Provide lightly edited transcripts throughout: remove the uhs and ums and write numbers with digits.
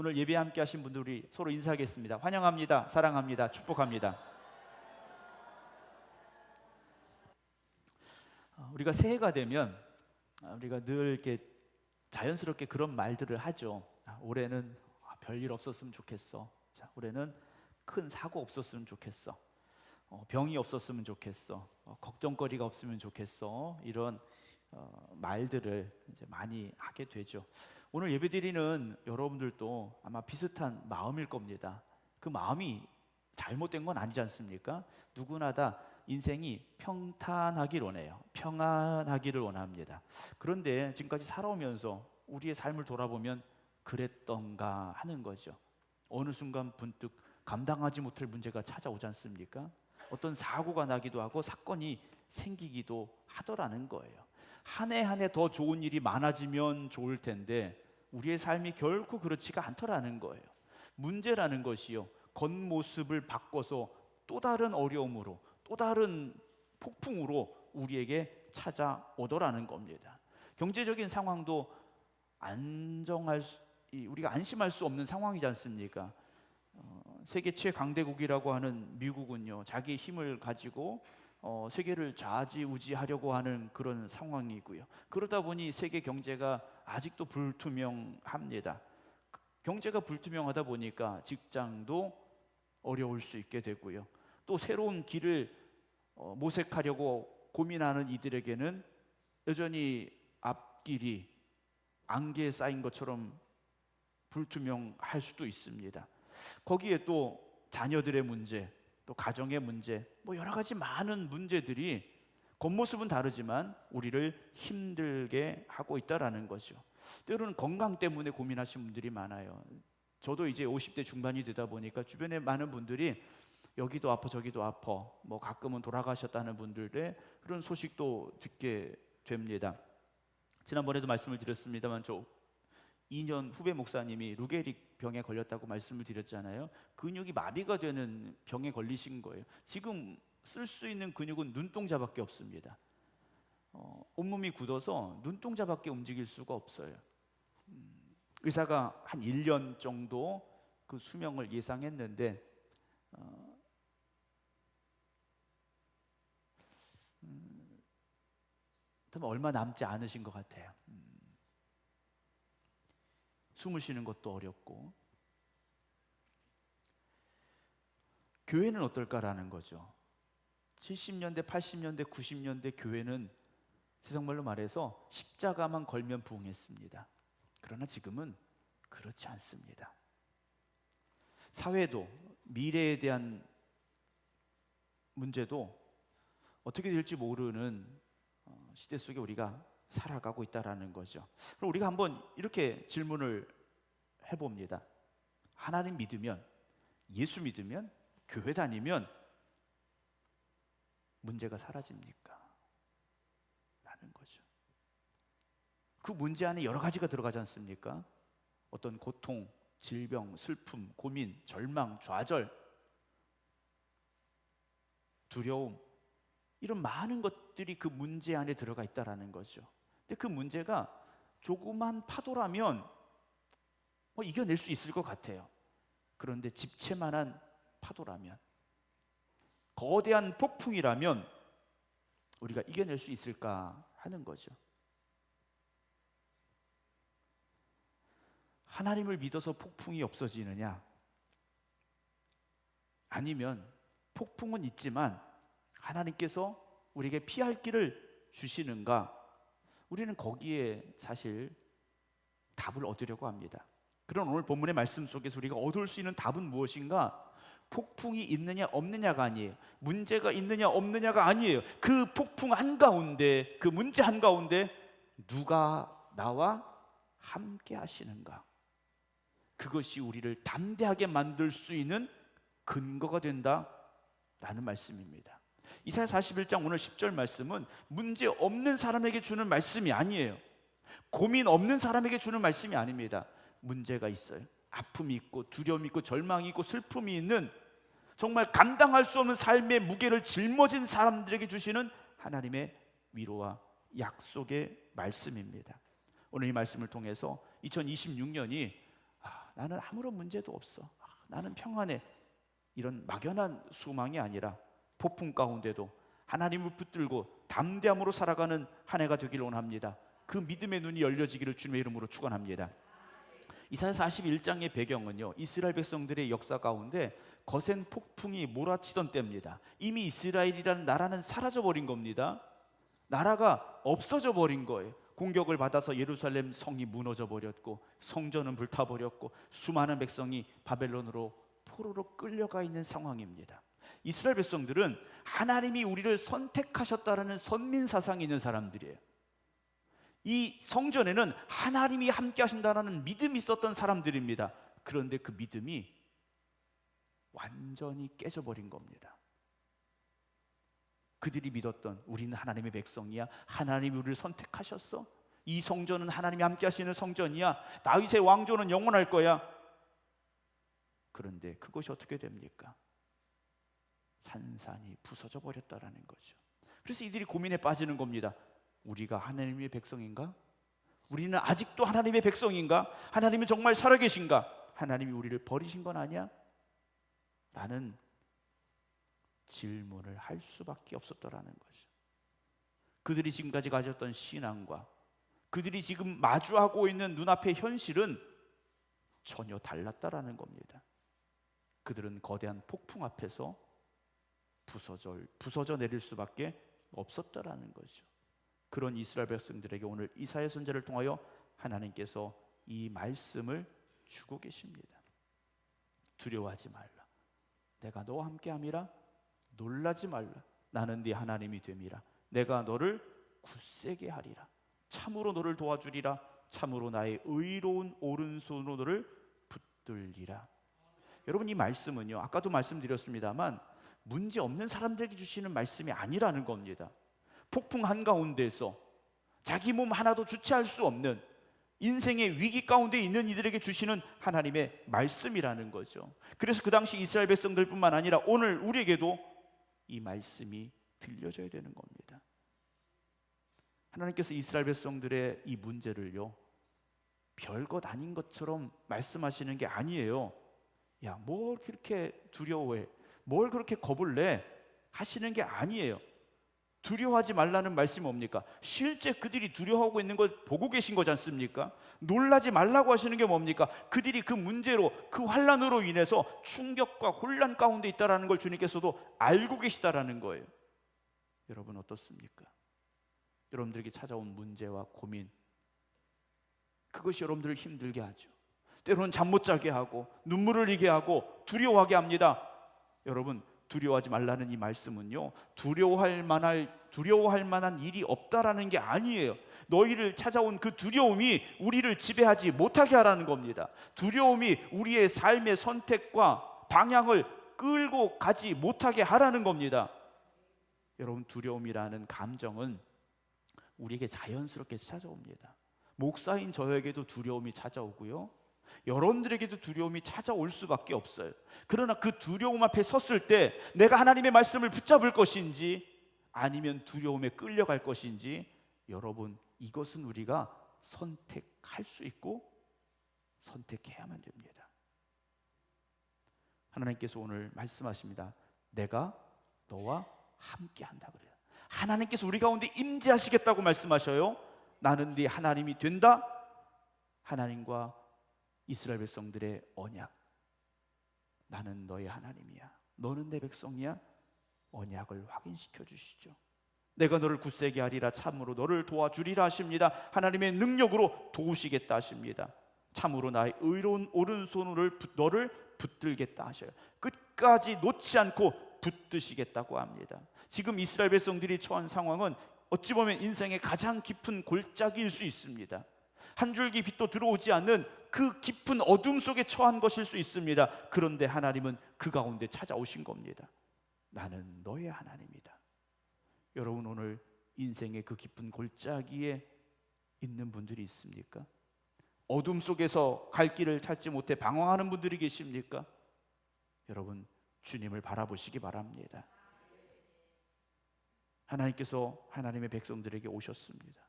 오늘 예배 함께 하신 분들 우리 서로 인사하겠습니다. 환영합니다. 사랑합니다. 축복합니다. 우리가 새해가 되면 우리가 늘 이렇게 자연스럽게 그런 말들을 하죠. 올해는 별일 없었으면 좋겠어. 자, 올해는 큰 사고 없었으면 좋겠어. 병이 없었으면 좋겠어. 걱정거리가 없으면 좋겠어. 이런 말들을 이제 많이 하게 되죠. 오늘 예배드리는 여러분들도 아마 비슷한 마음일 겁니다. 그 마음이 잘못된 건 아니지 않습니까? 누구나 다 인생이 평탄하길 원해요. 평안하기를 원합니다. 그런데 지금까지 살아오면서 우리의 삶을 돌아보면 그랬던가 하는 거죠. 어느 순간 문득 감당하지 못할 문제가 찾아오지 않습니까? 어떤 사고가 나기도 하고 사건이 생기기도 하더라는 거예요. 한 해 한 해 더 좋은 일이 많아지면 좋을 텐데 우리의 삶이 결코 그렇지가 않더라는 거예요. 문제라는 것이요, 겉모습을 바꿔서 또 다른 어려움으로, 또 다른 폭풍으로 우리에게 찾아오더라는 겁니다. 경제적인 상황도 우리가 안심할 수 없는 상황이지 않습니까? 세계 최강대국이라고 하는 미국은요, 자기의 힘을 가지고 세계를 좌지우지하려고 하는 그런 상황이고요. 그러다 보니 세계 경제가 아직도 불투명합니다. 경제가 불투명하다 보니까 직장도 어려울 수 있게 되고요. 또 새로운 길을 모색하려고 고민하는 이들에게는 여전히 앞길이 안개에 쌓인 것처럼 불투명할 수도 있습니다. 거기에 또 자녀들의 문제, 또 가정의 문제, 여러 가지 많은 문제들이 겉모습은 다르지만 우리를 힘들게 하고 있다라는 거죠. 때로는 건강 때문에 고민하시는 분들이 많아요. 저도 이제 50대 중반이 되다 보니까 주변에 많은 분들이 여기도 아파 저기도 아파, 가끔은 돌아가셨다는 분들의 그런 소식도 듣게 됩니다. 지난번에도 말씀을 드렸습니다만 2년 후배 목사님이 루게릭 병에 걸렸다고 말씀을 드렸잖아요. 근육이 마비가 되는 병에 걸리신 거예요. 지금 쓸 수 있는 근육은 눈동자밖에 없습니다. 온몸이 굳어서 눈동자밖에 움직일 수가 없어요. 의사가 한 1년 정도 그 수명을 예상했는데 얼마 남지 않으신 것 같아요. 숨을 쉬는 것도 어렵고. 교회는 어떨까라는 거죠. 70년대, 80년대, 90년대 교회는 세상말로 말해서 십자가만 걸면 부흥했습니다. 그러나 지금은 그렇지 않습니다. 사회도, 미래에 대한 문제도 어떻게 될지 모르는 시대 속에 우리가 살아가고 있다라는 거죠. 그럼 우리가 한번 이렇게 질문을 해봅니다. 하나님 믿으면, 예수 믿으면, 교회 다니면 문제가 사라집니까? 라는 거죠. 그 문제 안에 여러 가지가 들어가지 않습니까? 어떤 고통, 질병, 슬픔, 고민, 절망, 좌절, 두려움, 이런 많은 것들이 그 문제 안에 들어가 있다라는 거죠. 근데 그 문제가 조그만 파도라면 이겨낼 수 있을 것 같아요. 그런데 집채만한 파도라면, 거대한 폭풍이라면 우리가 이겨낼 수 있을까 하는 거죠. 하나님을 믿어서 폭풍이 없어지느냐? 아니면 폭풍은 있지만 하나님께서 우리에게 피할 길을 주시는가? 우리는 거기에 사실 답을 얻으려고 합니다. 그런 오늘 본문의 말씀 속에서 우리가 얻을 수 있는 답은 무엇인가? 폭풍이 있느냐 없느냐가 아니에요. 문제가 있느냐 없느냐가 아니에요. 그 폭풍 한가운데, 그 문제 한가운데 누가 나와 함께 하시는가? 그것이 우리를 담대하게 만들 수 있는 근거가 된다라는 말씀입니다. 이사야 41장 오늘 10절 말씀은 문제 없는 사람에게 주는 말씀이 아니에요. 고민 없는 사람에게 주는 말씀이 아닙니다. 문제가 있어요. 아픔이 있고 두려움이 있고 절망이 있고 슬픔이 있는, 정말 감당할 수 없는 삶의 무게를 짊어진 사람들에게 주시는 하나님의 위로와 약속의 말씀입니다. 오늘 이 말씀을 통해서 2026년이 나는 아무런 문제도 없어. 나는 평안해. 이런 막연한 소망이 아니라 폭풍 가운데도 하나님을 붙들고 담대함으로 살아가는 한 해가 되기를 원합니다. 그 믿음의 눈이 열려지기를 주님의 이름으로 축원합니다. 이사야 41장의 배경은요, 이스라엘 백성들의 역사 가운데 거센 폭풍이 몰아치던 때입니다. 이미 이스라엘이라는 나라는 사라져버린 겁니다. 나라가 없어져 버린 거예요. 공격을 받아서 예루살렘 성이 무너져 버렸고, 성전은 불타버렸고, 수많은 백성이 바벨론으로 포로로 끌려가 있는 상황입니다. 이스라엘 백성들은 하나님이 우리를 선택하셨다라는 선민 사상이 있는 사람들이에요. 이 성전에는 하나님이 함께 하신다는 믿음이 있었던 사람들입니다. 그런데 그 믿음이 완전히 깨져버린 겁니다. 그들이 믿었던 우리는 하나님의 백성이야, 하나님이 우리를 선택하셨어, 이 성전은 하나님이 함께 하시는 성전이야, 다윗의 왕조는 영원할 거야. 그런데 그것이 어떻게 됩니까? 산산이 부서져 버렸다라는 거죠. 그래서 이들이 고민에 빠지는 겁니다. 우리가 하나님의 백성인가? 우리는 아직도 하나님의 백성인가? 하나님은 정말 살아계신가? 하나님이 우리를 버리신 건 아니야? 라는 질문을 할 수밖에 없었더라는 거죠. 그들이 지금까지 가졌던 신앙과 그들이 지금 마주하고 있는 눈앞의 현실은 전혀 달랐다라는 겁니다. 그들은 거대한 폭풍 앞에서 부서져 내릴 수밖에 없었다라는 거죠. 그런 이스라엘 백성들에게 오늘 이사야 선지자를 통하여 하나님께서 이 말씀을 주고 계십니다. 두려워하지 말라. 내가 너와 함께함이라. 놀라지 말라. 나는 네 하나님이 됨이라. 내가 너를 굳세게 하리라. 참으로 너를 도와주리라. 참으로 나의 의로운 오른손으로 너를 붙들리라. 여러분, 이 말씀은요, 아까도 말씀드렸습니다만 문제 없는 사람들에게 주시는 말씀이 아니라는 겁니다. 폭풍 한가운데서 자기 몸 하나도 주체할 수 없는 인생의 위기 가운데 있는 이들에게 주시는 하나님의 말씀이라는 거죠. 그래서 그 당시 이스라엘 백성들뿐만 아니라 오늘 우리에게도 이 말씀이 들려져야 되는 겁니다. 하나님께서 이스라엘 백성들의 이 문제를요, 별것 아닌 것처럼 말씀하시는 게 아니에요. 야, 뭘 그렇게 두려워해, 뭘 그렇게 겁을 내 하시는 게 아니에요. 두려워하지 말라는 말씀이 뭡니까? 실제 그들이 두려워하고 있는 걸 보고 계신 거지 않습니까? 놀라지 말라고 하시는 게 뭡니까? 그들이 그 문제로, 그 환난으로 인해서 충격과 혼란 가운데 있다라는 걸 주님께서도 알고 계시다라는 거예요. 여러분 어떻습니까? 여러분들에게 찾아온 문제와 고민, 그것이 여러분들을 힘들게 하죠. 때로는 잠 못 자게 하고 눈물을 흘리게 하고 두려워하게 합니다. 여러분, 두려워하지 말라는 이 말씀은요, 두려워할 만한 일이 없다라는 게 아니에요. 너희를 찾아온 그 두려움이 우리를 지배하지 못하게 하라는 겁니다. 두려움이 우리의 삶의 선택과 방향을 끌고 가지 못하게 하라는 겁니다. 여러분, 두려움이라는 감정은 우리에게 자연스럽게 찾아옵니다. 목사인 저에게도 두려움이 찾아오고요, 여러분들에게도 두려움이 찾아올 수밖에 없어요. 그러나 그 두려움 앞에 섰을 때 내가 하나님의 말씀을 붙잡을 것인지 아니면 두려움에 끌려갈 것인지, 여러분, 이것은 우리가 선택할 수 있고 선택해야만 됩니다. 하나님께서 오늘 말씀하십니다. 내가 너와 함께 한다 그래요. 하나님께서 우리 가운데 임재하시겠다고 말씀하셔요. 나는 네 하나님이 된다. 하나님과 이스라엘 백성들의 언약, 나는 너의 하나님이야, 너는 내 백성이야, 언약을 확인시켜 주시죠. 내가 너를 굳세게 하리라. 참으로 너를 도와주리라 하십니다. 하나님의 능력으로 도우시겠다 하십니다. 참으로 나의 의로운 오른손으로 너를 붙들겠다 하셔요. 끝까지 놓지 않고 붙드시겠다고 합니다. 지금 이스라엘 백성들이 처한 상황은 어찌 보면 인생의 가장 깊은 골짜기일 수 있습니다. 한 줄기 빛도 들어오지 않는 그 깊은 어둠 속에 처한 것일 수 있습니다. 그런데 하나님은 그 가운데 찾아오신 겁니다. 나는 너의 하나님이다. 여러분, 오늘 인생의 그 깊은 골짜기에 있는 분들이 있습니까? 어둠 속에서 갈 길을 찾지 못해 방황하는 분들이 계십니까? 여러분, 주님을 바라보시기 바랍니다. 하나님께서 하나님의 백성들에게 오셨습니다.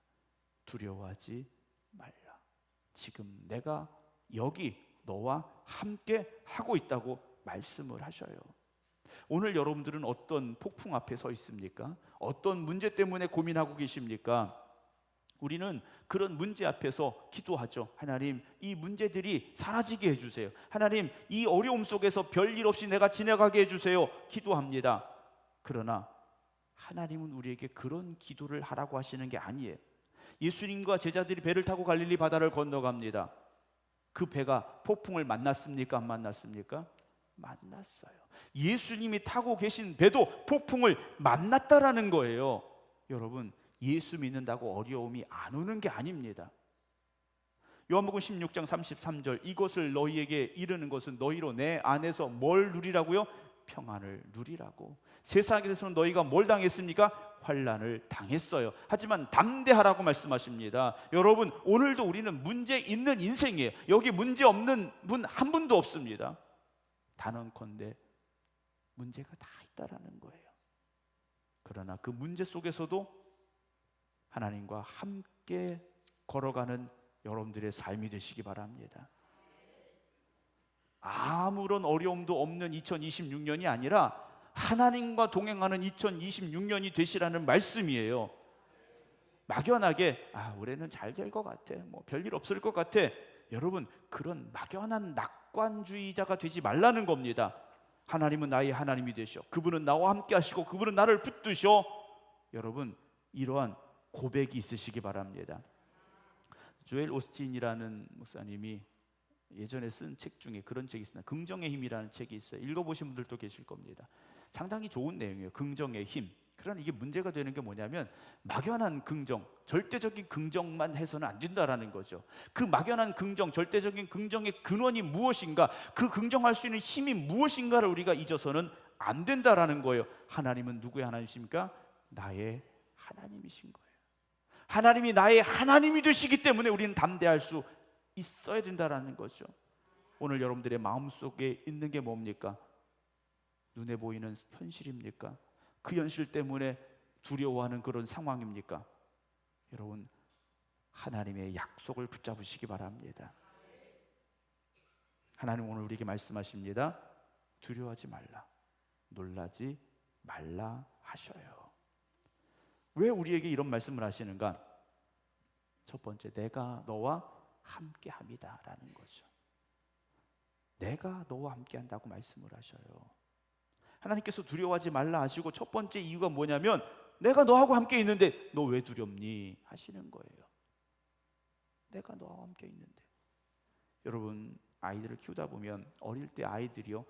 두려워하지 말라. 지금 내가 여기 너와 함께 하고 있다고 말씀을 하셔요. 오늘 여러분들은 어떤 폭풍 앞에 서 있습니까? 어떤 문제 때문에 고민하고 계십니까? 우리는 그런 문제 앞에서 기도하죠. 하나님, 이 문제들이 사라지게 해주세요. 하나님, 이 어려움 속에서 별일 없이 내가 지나가게 해주세요. 기도합니다. 그러나 하나님은 우리에게 그런 기도를 하라고 하시는 게 아니에요. 예수님과 제자들이 배를 타고 갈릴리 바다를 건너갑니다. 그 배가 폭풍을 만났습니까? 안 만났습니까? 만났어요. 예수님이 타고 계신 배도 폭풍을 만났다라는 거예요. 여러분, 예수 믿는다고 어려움이 안 오는 게 아닙니다. 요한복음 16장 33절, 이것을 너희에게 이르는 것은 너희로 내 안에서 뭘 누리라고요? 평안을 누리라고. 세상에서는 너희가 뭘 당했습니까? 환난을 당했어요. 하지만 담대하라고 말씀하십니다. 여러분, 오늘도 우리는 문제 있는 인생이에요. 여기 문제 없는 분 한 분도 없습니다. 단언컨대 문제가 다 있다라는 거예요. 그러나 그 문제 속에서도 하나님과 함께 걸어가는 여러분들의 삶이 되시기 바랍니다. 아무런 어려움도 없는 2026년이 아니라 하나님과 동행하는 2026년이 되시라는 말씀이에요. 막연하게 올해는 잘 될 것 같아, 뭐 별일 없을 것 같아, 여러분, 그런 막연한 낙관주의자가 되지 말라는 겁니다. 하나님은 나의 하나님이 되셔, 그분은 나와 함께 하시고 그분은 나를 붙드셔. 여러분, 이러한 고백이 있으시기 바랍니다. 조엘 오스틴이라는 목사님이 예전에 쓴 책 중에 그런 책이 있습니다. 긍정의 힘이라는 책이 있어요. 읽어보신 분들도 계실 겁니다. 상당히 좋은 내용이에요. 긍정의 힘. 그러나 이게 문제가 되는 게 뭐냐면 막연한 긍정, 절대적인 긍정만 해서는 안 된다라는 거죠. 그 막연한 긍정, 절대적인 긍정의 근원이 무엇인가, 그 긍정할 수 있는 힘이 무엇인가를 우리가 잊어서는 안 된다라는 거예요. 하나님은 누구의 하나님이십니까? 나의 하나님이신 거예요. 하나님이 나의 하나님이 되시기 때문에 우리는 담대할 수 있어야 된다라는 거죠. 오늘 여러분들의 마음속에 있는 게 뭡니까? 눈에 보이는 현실입니까? 그 현실 때문에 두려워하는 그런 상황입니까? 여러분, 하나님의 약속을 붙잡으시기 바랍니다. 하나님 오늘 우리에게 말씀하십니다. 두려워하지 말라, 놀라지 말라 하셔요. 왜 우리에게 이런 말씀을 하시는가? 첫 번째, 내가 너와 함께 합니다 라는 거죠. 내가 너와 함께 한다고 말씀을 하셔요. 하나님께서 두려워하지 말라 하시고 첫 번째 이유가 뭐냐면 내가 너하고 함께 있는데 너 왜 두렵니? 하시는 거예요. 내가 너와 함께 있는데. 여러분, 아이들을 키우다 보면 어릴 때 아이들이요,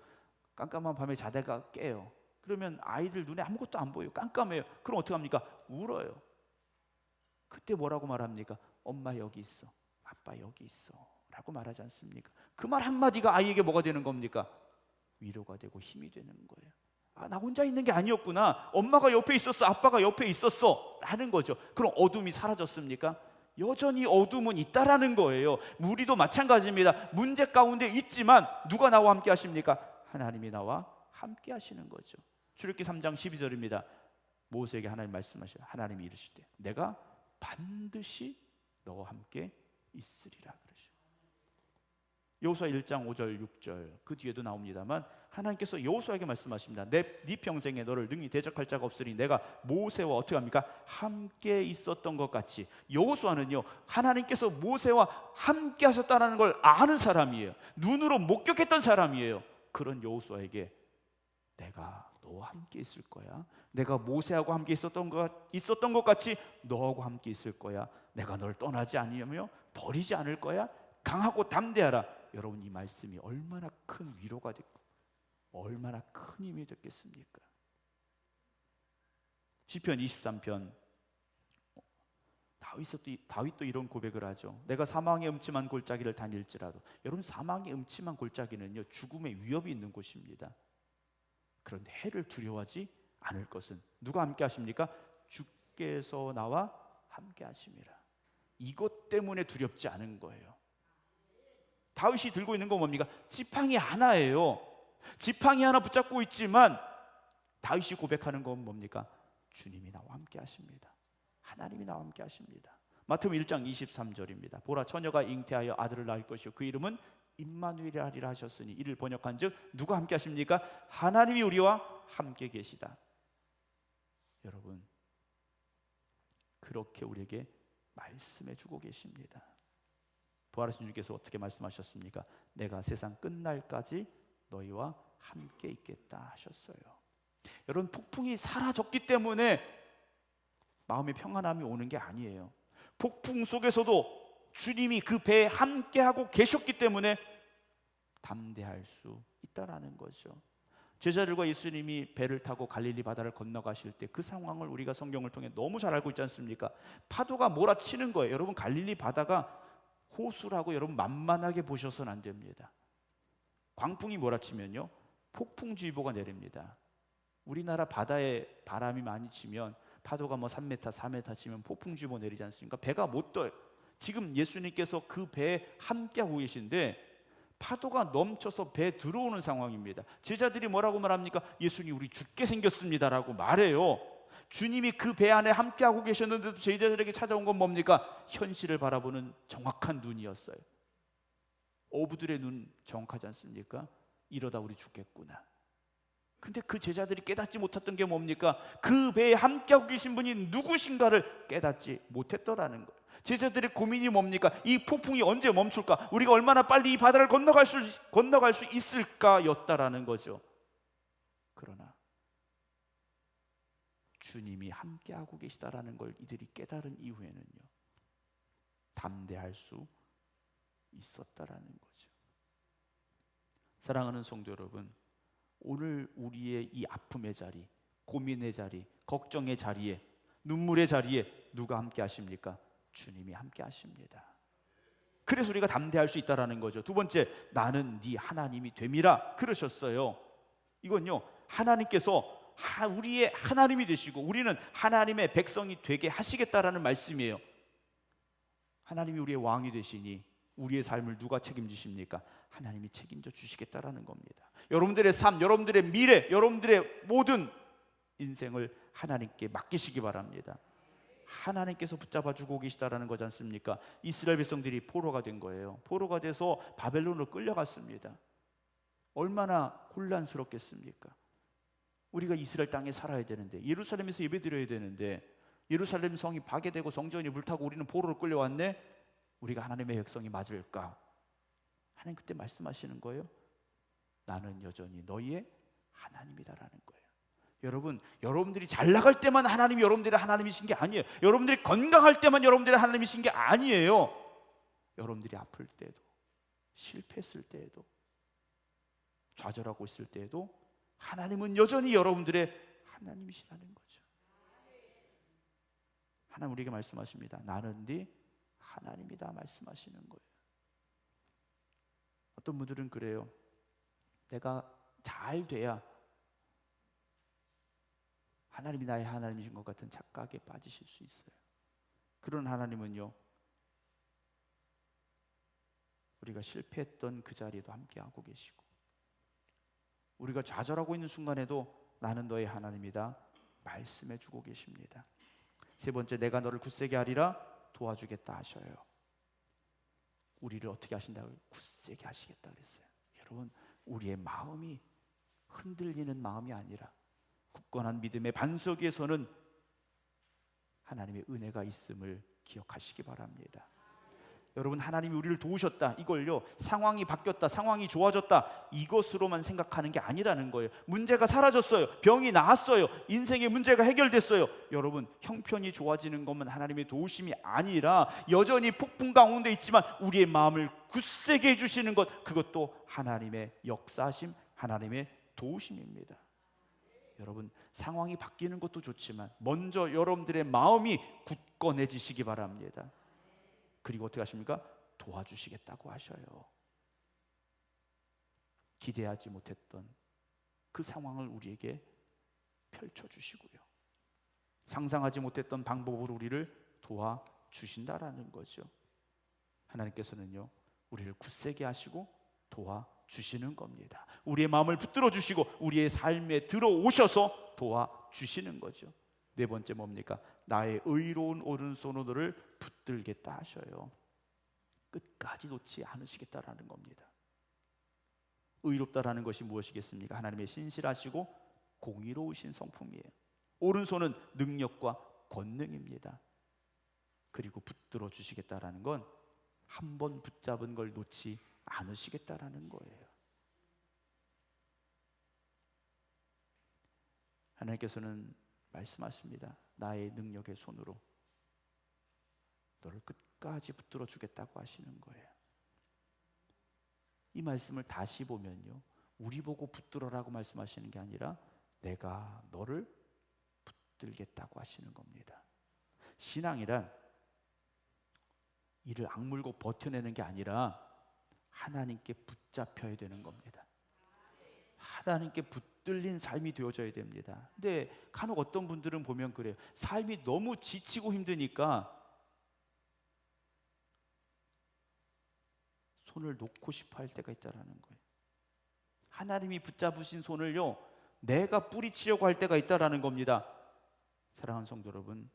깜깜한 밤에 자다가 깨요. 그러면 아이들 눈에 아무것도 안 보여요. 깜깜해요. 그럼 어떻게 합니까? 울어요. 그때 뭐라고 말합니까? 엄마 여기 있어, 아빠 여기 있어 라고 말하지 않습니까? 그 말 한마디가 아이에게 뭐가 되는 겁니까? 위로가 되고 힘이 되는 거예요. 나 혼자 있는 게 아니었구나, 엄마가 옆에 있었어, 아빠가 옆에 있었어 라는 거죠. 그럼 어둠이 사라졌습니까? 여전히 어둠은 있다라는 거예요. 우리도 마찬가지입니다. 문제 가운데 있지만 누가 나와 함께 하십니까? 하나님이 나와 함께 하시는 거죠. 출애굽기 3장 12절입니다. 모세에게 하나님 말씀하셔요. 하나님이 이르시되 내가 반드시 너와 함께 있으리라 그러죠. 여호수아 1장 5절 6절 그 뒤에도 나옵니다만 하나님께서 여호수아에게 말씀하십니다. 네 평생에 너를 능히 대적할 자가 없으니 내가 모세와 어떻게 합니까? 함께 있었던 것 같이. 여호수아는요, 하나님께서 모세와 함께 하셨다는 걸 아는 사람이에요. 눈으로 목격했던 사람이에요. 그런 여호수아에게 내가 너와 함께 있을 거야, 내가 모세하고 함께 있었던 것 같이 너하고 함께 있을 거야, 내가 널 떠나지 아니하며 버리지 않을 거야, 강하고 담대하라. 여러분, 이 말씀이 얼마나 큰 위로가 됐고 얼마나 큰 힘이 됐겠습니까? 시편 23편 다윗도 이런 고백을 하죠. 내가 사망의 음침한 골짜기를 다닐지라도. 여러분, 사망의 음침한 골짜기는요, 죽음의 위협이 있는 곳입니다. 그런데 해를 두려워하지 않을 것은 누가 함께 하십니까? 주께서 나와 함께 하심이라. 이것 때문에 두렵지 않은 거예요. 다윗이 들고 있는 건 뭡니까? 지팡이 하나예요. 지팡이 하나 붙잡고 있지만 다윗이 고백하는 건 뭡니까? 주님이 나와 함께 하십니다. 하나님이 나와 함께 하십니다. 마태복음 1장 23절입니다. 보라, 처녀가 잉태하여 아들을 낳을 것이요 그 이름은 임마누엘이 하리라 하셨으니 이를 번역한즉 누가 함께 하십니까? 하나님이 우리와 함께 계시다. 여러분, 그렇게 우리에게 말씀해 주고 계십니다. 부활하신 주님께서 어떻게 말씀하셨습니까? 내가 세상 끝날까지 너희와 함께 있겠다 하셨어요. 여러분, 폭풍이 사라졌기 때문에 마음의 평안함이 오는 게 아니에요. 폭풍 속에서도 주님이 그 배에 함께하고 계셨기 때문에 담대할 수 있다라는 거죠. 제자들과 예수님이 배를 타고 갈릴리 바다를 건너가실 때 그 상황을 우리가 성경을 통해 너무 잘 알고 있지 않습니까? 파도가 몰아치는 거예요. 여러분, 갈릴리 바다가 호수라고 여러분 만만하게 보셔서는 안 됩니다. 광풍이 몰아치면요, 폭풍주의보가 내립니다. 우리나라 바다에 바람이 많이 치면 파도가 뭐 3m, 4m 치면 폭풍주의보 내리지 않습니까? 배가 못 떠요. 지금 예수님께서 그 배에 함께하고 계신데 파도가 넘쳐서 배에 들어오는 상황입니다. 제자들이 뭐라고 말합니까? 예수님, 우리 죽게 생겼습니다라고 말해요. 주님이 그 배 안에 함께하고 계셨는데도 제자들에게 찾아온 건 뭡니까? 현실을 바라보는 정확한 눈이었어요. 어부들의 눈 정확하지 않습니까? 이러다 우리 죽겠구나. 근데 그 제자들이 깨닫지 못했던 게 뭡니까? 그 배에 함께하고 계신 분이 누구신가를 깨닫지 못했더라는 거예요. 제자들의 고민이 뭡니까? 이 폭풍이 언제 멈출까? 우리가 얼마나 빨리 이 바다를 건너갈 수 있을까? 였다라는 거죠. 그러나 주님이 함께하고 계시다라는 걸 이들이 깨달은 이후에는요, 담대할 수 있었다라는 거죠. 사랑하는 성도 여러분, 오늘 우리의 이 아픔의 자리, 고민의 자리, 걱정의 자리에, 눈물의 자리에 누가 함께 하십니까? 주님이 함께 하십니다. 그래서 우리가 담대할 수 있다라는 거죠. 두 번째, 나는 네 하나님이 됨이라 그러셨어요. 이건요, 하나님께서 우리의 하나님이 되시고 우리는 하나님의 백성이 되게 하시겠다라는 말씀이에요. 하나님이 우리의 왕이 되시니 우리의 삶을 누가 책임지십니까? 하나님이 책임져 주시겠다라는 겁니다. 여러분들의 삶, 여러분들의 미래, 여러분들의 모든 인생을 하나님께 맡기시기 바랍니다. 하나님께서 붙잡아 주고 계시다라는 거지 않습니까? 이스라엘 백성들이 포로가 된 거예요. 포로가 돼서 바벨론으로 끌려갔습니다. 얼마나 혼란스럽겠습니까? 우리가 이스라엘 땅에 살아야 되는데, 예루살렘에서 예배드려야 되는데, 예루살렘 성이 파괴되고 성전이 불타고 우리는 포로로 끌려왔네. 우리가 하나님의 백성이 맞을까? 하나님 그때 말씀하시는 거예요. 나는 여전히 너희의 하나님이다라는 거예요. 여러분, 여러분들이 잘 나갈 때만 하나님이 여러분들의 하나님이신 게 아니에요. 여러분들이 건강할 때만 여러분들의 하나님이신 게 아니에요. 여러분들이 아플 때도, 실패했을 때에도, 좌절하고 있을 때에도 하나님은 여전히 여러분들의 하나님이시라는 거죠. 하나님 우리에게 말씀하십니다. 나는 네 하나님이다 말씀하시는 거예요. 어떤 분들은 그래요. 내가 잘 돼야 하나님이 나의 하나님이신 것 같은 착각에 빠지실 수 있어요. 그런 하나님은요, 우리가 실패했던 그 자리에도 함께하고 계시고, 우리가 좌절하고 있는 순간에도 나는 너의 하나님이다 말씀해 주고 계십니다. 세 번째, 내가 너를 굳세게 하리라 도와주겠다 하셔요. 우리를 어떻게 하신다고요? 굳세게 하시겠다 그랬어요. 여러분, 우리의 마음이 흔들리는 마음이 아니라 굳건한 믿음의 반석 위에서는 하나님의 은혜가 있음을 기억하시기 바랍니다. 여러분, 하나님이 우리를 도우셨다, 이걸요, 상황이 바뀌었다, 상황이 좋아졌다, 이것으로만 생각하는 게 아니라는 거예요. 문제가 사라졌어요. 병이 나았어요. 인생의 문제가 해결됐어요. 여러분, 형편이 좋아지는 것만 하나님의 도우심이 아니라 여전히 폭풍 가운데 있지만 우리의 마음을 굳세게 해주시는 것, 그것도 하나님의 역사심, 하나님의 도우심입니다. 여러분, 상황이 바뀌는 것도 좋지만 먼저 여러분들의 마음이 굳건해지시기 바랍니다. 그리고 어떻게 하십니까? 도와주시겠다고 하셔요. 기대하지 못했던 그 상황을 우리에게 펼쳐주시고요, 상상하지 못했던 방법으로 우리를 도와주신다라는 거죠. 하나님께서는요, 우리를 굳세게 하시고 도와주시는 겁니다. 우리의 마음을 붙들어 주시고 우리의 삶에 들어오셔서 도와주시는 거죠. 네 번째 뭡니까? 나의 의로운 오른손으로 너를 붙들겠다 하셔요. 끝까지 놓지 않으시겠다라는 겁니다. 의롭다라는 것이 무엇이겠습니까? 하나님의 신실하시고 공의로우신 성품이에요. 오른손은 능력과 권능입니다. 그리고 붙들어 주시겠다라는 건 한 번 붙잡은 걸 놓지 않으시겠다라는 거예요. 하나님께서는 말씀하십니다. 나의 능력의 손으로 너를 끝까지 붙들어 주겠다고 하시는 거예요. 이 말씀을 다시 보면요, 우리 보고 붙들어라고 말씀하시는 게 아니라 내가 너를 붙들겠다고 하시는 겁니다. 신앙이란 이를 악물고 버텨내는 게 아니라 하나님께 붙잡혀야 되는 겁니다. 하나님께 붙들린 삶이 되어져야 됩니다. 근데 간혹 어떤 분들은 보면 그래요. 삶이 너무 지치고 힘드니까 손을 놓고 싶어 할 때가 있다라는 거예요. 하나님이 붙잡으신 손을요, 내가 뿌리치려고 할 때가 있다라는 겁니다. 사랑하는 성도 여러분,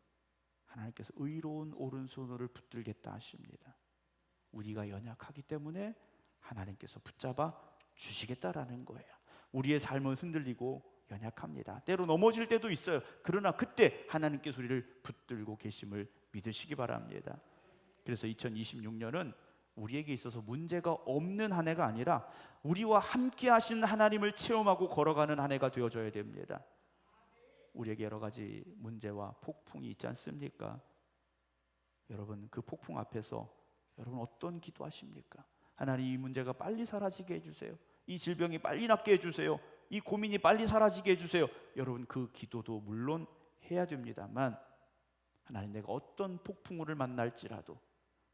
하나님께서 의로운 오른손을 붙들겠다 하십니다. 우리가 연약하기 때문에 하나님께서 붙잡아 주시겠다라는 거예요. 우리의 삶은 흔들리고 연약합니다. 때로 넘어질 때도 있어요. 그러나 그때 하나님께서 우리를 붙들고 계심을 믿으시기 바랍니다. 그래서 2026년은 우리에게 있어서 문제가 없는 한 해가 아니라 우리와 함께 하신 하나님을 체험하고 걸어가는 한 해가 되어져야 됩니다. 우리에게 여러 가지 문제와 폭풍이 있지 않습니까? 여러분, 그 폭풍 앞에서 여러분 어떤 기도하십니까? 하나님, 이 문제가 빨리 사라지게 해주세요. 이 질병이 빨리 낫게 해주세요. 이 고민이 빨리 사라지게 해주세요. 여러분, 그 기도도 물론 해야 됩니다만, 하나님, 내가 어떤 폭풍우를 만날지라도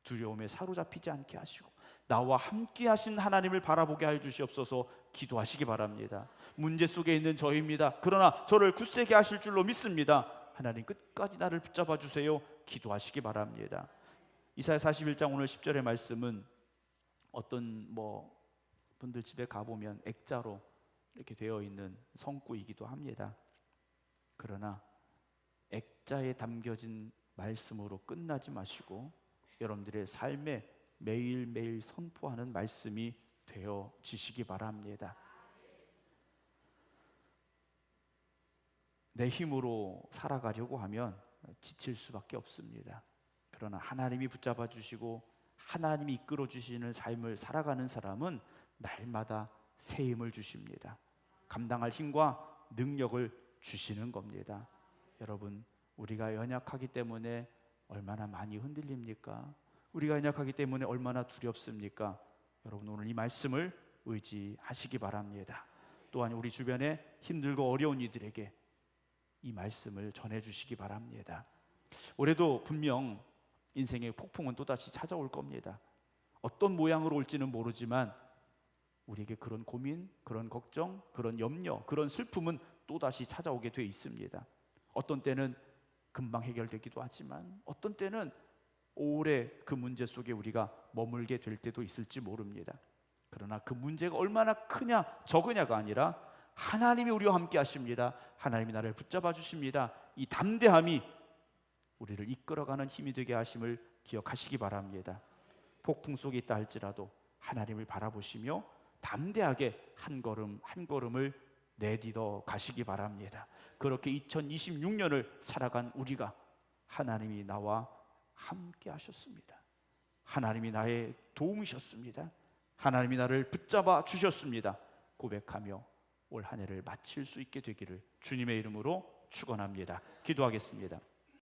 두려움에 사로잡히지 않게 하시고 나와 함께 하신 하나님을 바라보게 하여 주시옵소서. 기도하시기 바랍니다. 문제 속에 있는 저희입니다. 그러나 저를 굳세게 하실 줄로 믿습니다. 하나님, 끝까지 나를 붙잡아 주세요. 기도하시기 바랍니다. 이사야 41장 오늘 10절의 말씀은 어떤 분들 집에 가보면 액자로 이렇게 되어 있는 성구이기도 합니다. 그러나 액자에 담겨진 말씀으로 끝나지 마시고 여러분들의 삶에 매일매일 선포하는 말씀이 되어지시기 바랍니다. 내 힘으로 살아가려고 하면 지칠 수밖에 없습니다. 그러나 하나님이 붙잡아 주시고 하나님이 이끌어 주시는 삶을 살아가는 사람은 날마다 새 힘을 주십니다. 감당할 힘과 능력을 주시는 겁니다. 여러분, 우리가 연약하기 때문에 얼마나 많이 흔들립니까? 우리가 연약하기 때문에 얼마나 두렵습니까? 여러분, 오늘 이 말씀을 의지하시기 바랍니다. 또한 우리 주변에 힘들고 어려운 이들에게 이 말씀을 전해주시기 바랍니다. 올해도 분명 인생의 폭풍은 또다시 찾아올 겁니다. 어떤 모양으로 올지는 모르지만 우리에게 그런 고민, 그런 걱정, 그런 염려, 그런 슬픔은 또다시 찾아오게 돼 있습니다. 어떤 때는 금방 해결되기도 하지만 어떤 때는 오래 그 문제 속에 우리가 머물게 될 때도 있을지 모릅니다. 그러나 그 문제가 얼마나 크냐 적으냐가 아니라 하나님이 우리와 함께 하십니다. 하나님이 나를 붙잡아 주십니다. 이 담대함이 우리를 이끌어가는 힘이 되게 하심을 기억하시기 바랍니다. 폭풍 속에 있다 할지라도 하나님을 바라보시며 담대하게 한 걸음 한 걸음을 내딛어 가시기 바랍니다. 그렇게 2026년을 살아간 우리가 하나님이 나와 함께 하셨습니다. 하나님이 나의 도움이셨습니다. 하나님이 나를 붙잡아 주셨습니다. 고백하며 올 한 해를 마칠 수 있게 되기를 주님의 이름으로 축원합니다. 기도하겠습니다.